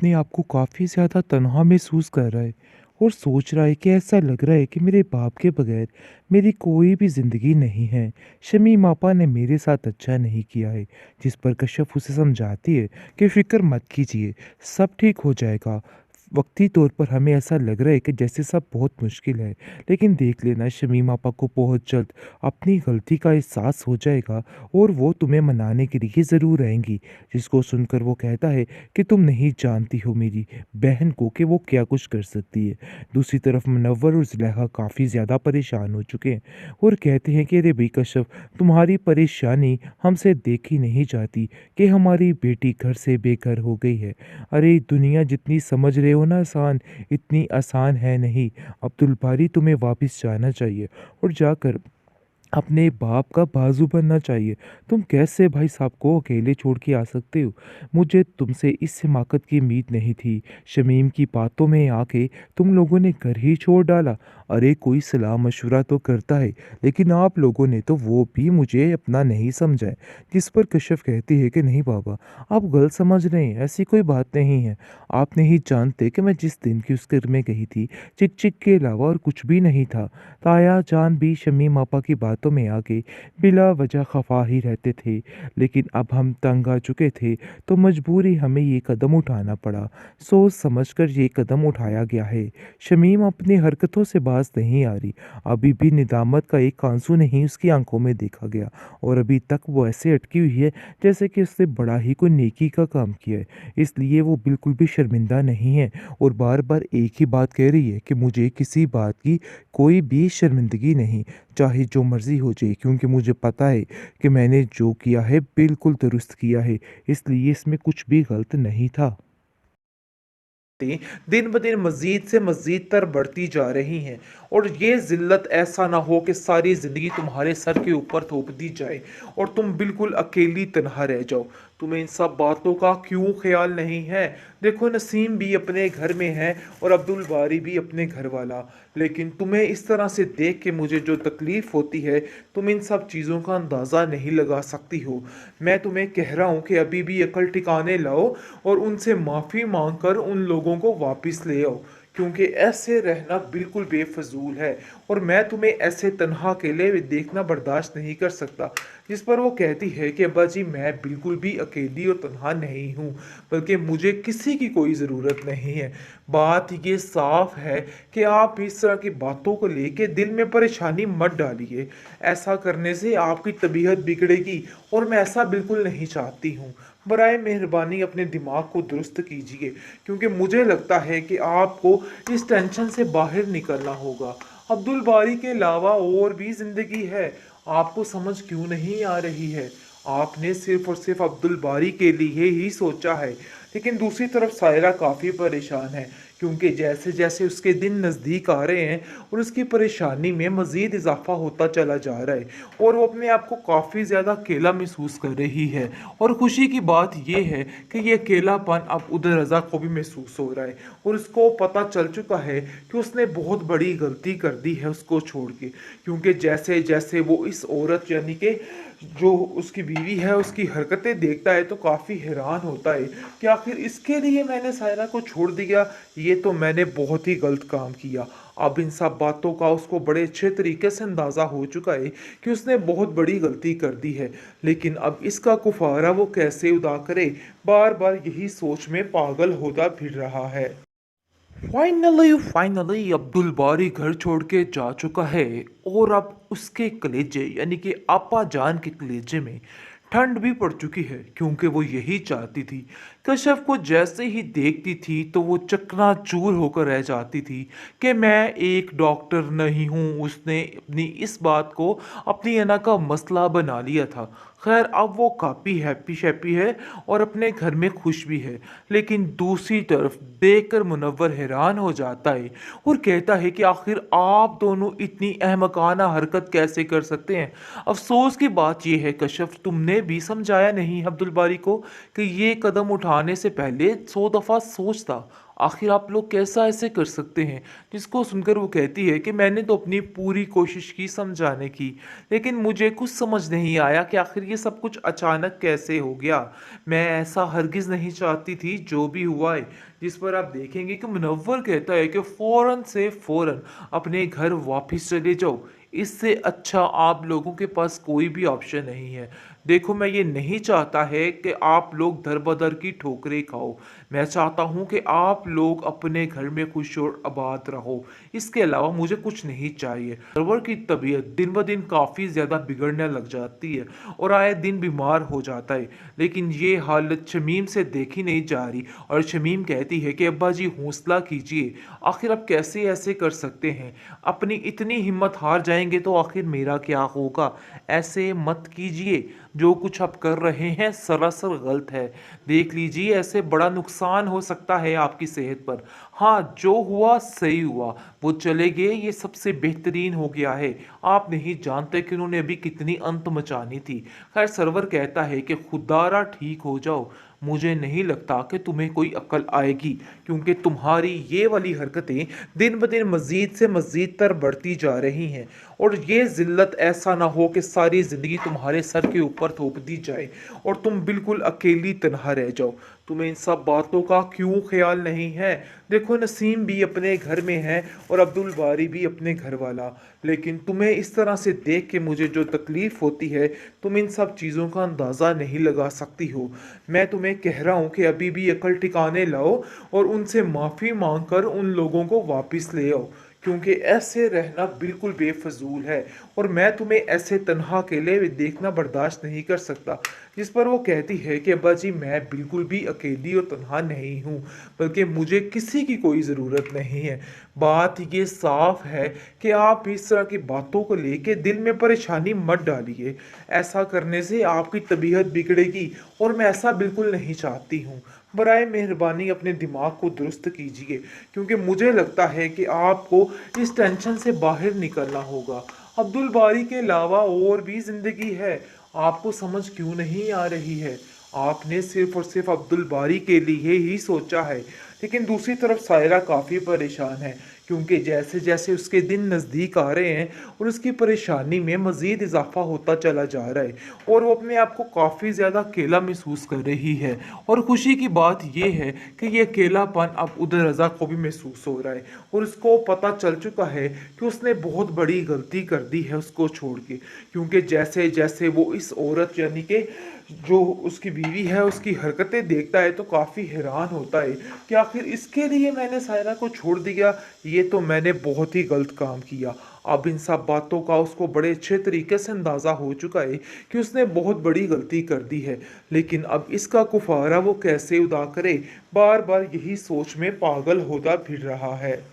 अपने आप को काफ़ी ज़्यादा तन्हा महसूस कर रहा है और सोच रहा है कि ऐसा लग रहा है कि मेरे बाप के बगैर मेरी कोई भी ज़िंदगी नहीं है। शमी मापा ने मेरे साथ अच्छा नहीं किया है, जिस पर कश्यप उसे समझाती है कि फ़िक्र मत कीजिए, सब ठीक हो जाएगा। वक़्ती तौर पर हमें ऐसा लग रहा है कि जैसे सब बहुत मुश्किल है, लेकिन देख लेना शमी मापा को बहुत जल्द अपनी गलती का एहसास हो जाएगा और वो तुम्हें मनाने के लिए ज़रूर आएँगी। जिसको सुनकर वो कहता है कि तुम नहीं जानती हो मेरी बहन को कि वो क्या कुछ कर सकती है। दूसरी तरफ मुनव्वर और ज़ुलेखा काफ़ी ज़्यादा परेशान हो चुके हैं और कहते हैं कि अरे भई कश्यप, तुम्हारी परेशानी हमसे देखी नहीं जाती कि हमारी बेटी घर से बेघर हो गई है। अरे दुनिया जितनी समझ रहे हो ना आसान, इतनी आसान है नहीं। अब्दुल बारी तुम्हें वापस जाना चाहिए और जाकर अपने बाप का बाजू बनना चाहिए। तुम कैसे भाई साहब को अकेले छोड़ के आ सकते हो? मुझे तुमसे इस हिमाकत की उम्मीद नहीं थी। शमीम की बातों में आके तुम लोगों ने घर ही छोड़ डाला। अरे कोई सलाह मशवरा तो करता है, लेकिन आप लोगों ने तो वो भी मुझे अपना नहीं समझा है। जिस पर कश्यप कहती है कि नहीं बाबा, आप गलत समझ रहे हैं, ऐसी कोई बात नहीं है। आप नहीं जानते कि मैं जिस दिन की उस घर में गई थी, चिक चिक के अलावा और कुछ भी नहीं था। ताया जान भी शमीम आपा की बातों में आके बिला वजह खफा ही रहते थे, लेकिन अब हम तंग आ चुके थे तो मजबूरी हमें ये कदम उठाना पड़ा। सोच समझकर ये कदम उठाया गया है। शमीम अपनी हरकतों से बाज नहीं आ रही। अभी भी निदामत का एक आंसू नहीं उसकी आंखों में देखा गया और अभी तक वो ऐसे अटकी हुई है जैसे कि उसने बड़ा ही कोई नेकी का काम किया है। इसलिए वो बिल्कुल भी शर्मिंदा नहीं है और बार बार एक ही बात कह रही है कि मुझे किसी बात की कोई भी शर्मिंदगी नहीं, चाहे जो मर्ज़ी हो जाए, क्योंकि मुझे पता है कि मैंने जो किया है बिल्कुल दुरुस्त किया है, इसलिए इसमें कुछ भी गलत नहीं था। दिन ब दिन मज़ीद से मज़ीद तर बढ़ती जा रही हैं और ये ज़िल्लत ऐसा ना हो कि सारी ज़िंदगी तुम्हारे सर के ऊपर थोप दी जाए और तुम बिल्कुल अकेली तन्हा रह जाओ। तुम्हें इन सब बातों का क्यों ख्याल नहीं है? देखो नसीम भी अपने घर में है और अब्दुल बारी भी अपने घर वाला, लेकिन तुम्हें इस तरह से देख के मुझे जो तकलीफ़ होती है, तुम इन सब चीज़ों का अंदाज़ा नहीं लगा सकती हो। मैं तुम्हें कह रहा हूँ कि अभी भी अकल ठिकाने लाओ और उनसे माफ़ी मांग कर उन लोगों को वापस ले आओ, क्योंकि ऐसे रहना बिल्कुल बेफजूल है और मैं तुम्हें ऐसे तन्हा अकेले देखना बर्दाश्त नहीं कर सकता। जिस पर वो कहती है कि अब्बा जी मैं बिल्कुल भी अकेली और तन्हा नहीं हूँ, बल्कि मुझे किसी की कोई ज़रूरत नहीं है। बात ये साफ है कि आप इस तरह की बातों को लेके दिल में परेशानी मत डालिए। ऐसा करने से आपकी तबीयत बिगड़ेगी और मैं ऐसा बिल्कुल नहीं चाहती हूँ। बराए मेहरबानी अपने दिमाग को दुरुस्त कीजिए, क्योंकि मुझे लगता है कि आपको इस टेंशन से बाहर निकलना होगा। अब्दुल बारी के अलावा और भी ज़िंदगी है, आपको समझ क्यों नहीं आ रही है? आपने सिर्फ और सिर्फ अब्दुल बारी के लिए ही सोचा है, लेकिन दूसरी तरफ सायरा काफ़ी परेशान है, क्योंकि जैसे जैसे उसके दिन नज़दीक आ रहे हैं और उसकी परेशानी में मज़ीद इजाफा होता चला जा रहा है और वो अपने आप को काफ़ी ज़्यादा अकेला महसूस कर रही है। और खुशी की बात यह है कि ये अकेलापन अब उधर रज़ा को भी महसूस हो रहा है और उसको पता चल चुका है कि उसने बहुत बड़ी गलती कर दी है उसको छोड़ के, क्योंकि जैसे जैसे वो इस औरत यानी कि जो उसकी बीवी है उसकी हरकतें देखता है तो काफ़ी हैरान होता है कि आखिर इसके लिए मैंने सायरा को छोड़ दिया, ये तो मैंने बहुत ही गलत काम किया। अब इन सब बातों का उसको बड़े अच्छे तरीके से अंदाज़ा हो चुका है कि उसने बहुत बड़ी गलती कर दी है, लेकिन अब इसका कुफारा वो कैसे अदा करे, बार बार यही सोच में पागल होता फिर रहा है। फाइनली फाइनली अब्दुल बारी घर छोड़ के जा चुका है और अब उसके कलेजे यानी कि आपा जान के कलेजे में ठंड भी पड़ चुकी है, क्योंकि वो यही चाहती थी। कश्यप को जैसे ही देखती थी तो वो चकनाचूर होकर रह जाती थी कि मैं एक डॉक्टर नहीं हूँ। उसने अपनी इस बात को अपनी अना का मसला बना लिया था। खैर अब वो काफ़ी हैप्पी शैप्पी है और अपने घर में खुश भी है, लेकिन दूसरी तरफ देखकर मुनव्वर हैरान हो जाता है और कहता है कि आखिर आप दोनों इतनी अहमकाना हरकत कैसे कर सकते हैं। अफसोस की बात यह है कश्यप, तुमने भी समझाया नहीं अब्दुल बारी को कि ये कदम उठाने से पहले 100 दफ़ा सोचता। आखिर आप लोग कैसा ऐसे कर सकते हैं? जिसको सुनकर वो कहती है कि मैंने तो अपनी पूरी कोशिश की समझाने की, लेकिन मुझे कुछ समझ नहीं आया कि आखिर ये सब कुछ अचानक कैसे हो गया। मैं ऐसा हरगिज़ नहीं चाहती थी, जो भी हुआ है। जिस पर आप देखेंगे कि मुनव्वर कहता है कि फ़ौरन से फ़ौरन अपने घर वापस चले जाओ। इससे अच्छा आप लोगों के पास कोई भी ऑप्शन नहीं है। देखो, मैं ये नहीं चाहता है कि आप लोग दर-बदर की ठोकरें खाओ। मैं चाहता हूँ कि आप लोग अपने घर में खुश और आबाद रहो। इसके अलावा मुझे कुछ नहीं चाहिए। सरवर की तबीयत दिन-ब-दिन काफ़ी ज़्यादा बिगड़ने लग जाती है और आए दिन बीमार हो जाता है। लेकिन ये हालत शमीम से देखी नहीं जा रही और शमीम कहती है कि अब्बा जी हौसला कीजिए। आखिर आप कैसे ऐसे कर सकते हैं? अपनी इतनी हिम्मत हार जाएँगे तो आखिर मेरा क्या होगा? ऐसे मत कीजिए। जो कुछ आप कर रहे हैं सरासर गलत है। देख लीजिए, ऐसे बड़ा नुकसान हो सकता है आपकी सेहत पर। हाँ, जो हुआ सही हुआ। वो चले गए, ये सबसे बेहतरीन हो गया है। आप नहीं जानते कि उन्होंने अभी कितनी अंत मचानी थी। खैर, सरवर कहता है कि खुदारा ठीक हो जाओ। मुझे नहीं लगता कि तुम्हें कोई अक्ल आएगी, क्योंकि तुम्हारी ये वाली हरकतें दिन ब दिन मज़ीद से मज़ीद तर बढ़ती जा रही हैं। और ये ज़िल्लत ऐसा ना हो कि सारी ज़िंदगी तुम्हारे सर के ऊपर थोप दी जाए और तुम बिल्कुल अकेली तन्हा रह जाओ। तुम्हें इन सब बातों का क्यों ख्याल नहीं है? देखो, नसीम भी अपने घर में है और अब्दुल बारी भी अपने घर वाला। लेकिन तुम्हें इस तरह से देख के मुझे जो तकलीफ़ होती है, तुम इन सब चीज़ों का अंदाज़ा नहीं लगा सकती हो। मैं तुम्हें कह रहा हूँ कि अभी भी अकल ठिकाने लाओ और उनसे माफ़ी मांग कर उन लोगों को वापस ले आओ, क्योंकि ऐसे रहना बिल्कुल बेफजूल है और मैं तुम्हें ऐसे तन्हा अकेले देखना बर्दाश्त नहीं कर सकता। जिस पर वो कहती है कि अब्बा जी, मैं बिल्कुल भी अकेली और तन्हा नहीं हूँ, बल्कि मुझे किसी की कोई ज़रूरत नहीं है। बात ये साफ है कि आप इस तरह की बातों को लेके दिल में परेशानी मत डालिए। ऐसा करने से आपकी तबीयत बिगड़ेगी और मैं ऐसा बिल्कुल नहीं चाहती हूँ। बराए मेहरबानी अपने दिमाग को दुरुस्त कीजिए, क्योंकि मुझे लगता है कि आपको इस टेंशन से बाहर निकलना होगा। अब्दुल बारी के अलावा और भी ज़िंदगी है। आपको समझ क्यों नहीं आ रही है? आपने सिर्फ़ और सिर्फ़ अब्दुल बारी के लिए ही सोचा है। लेकिन दूसरी तरफ सायरा काफ़ी परेशान है, क्योंकि जैसे-जैसे उसके दिन नज़दीक आ रहे हैं और उसकी परेशानी में मज़ीद इज़ाफ़ा होता चला जा रहा है और वो अपने आप को काफ़ी ज़्यादा अकेला महसूस कर रही है। और खुशी की बात ये है कि ये अकेलापन अब उदर रज़ा को भी महसूस हो रहा है और उसको पता चल चुका है कि उसने बहुत बड़ी गलती कर दी है उसको छोड़ के। क्योंकि जैसे-जैसे वो इस औरत यानी कि जो उसकी बीवी है उसकी हरकतें देखता है तो काफ़ी हैरान होता है कि आखिर इसके लिए मैंने सायरा को छोड़ दिया, ये तो मैंने बहुत ही गलत काम किया। अब इन सब बातों का उसको बड़े अच्छे तरीके से अंदाज़ा हो चुका है कि उसने बहुत बड़ी गलती कर दी है। लेकिन अब इसका कुफारा वो कैसे अदा करे? बार बार यही सोच में पागल होता फिर रहा है।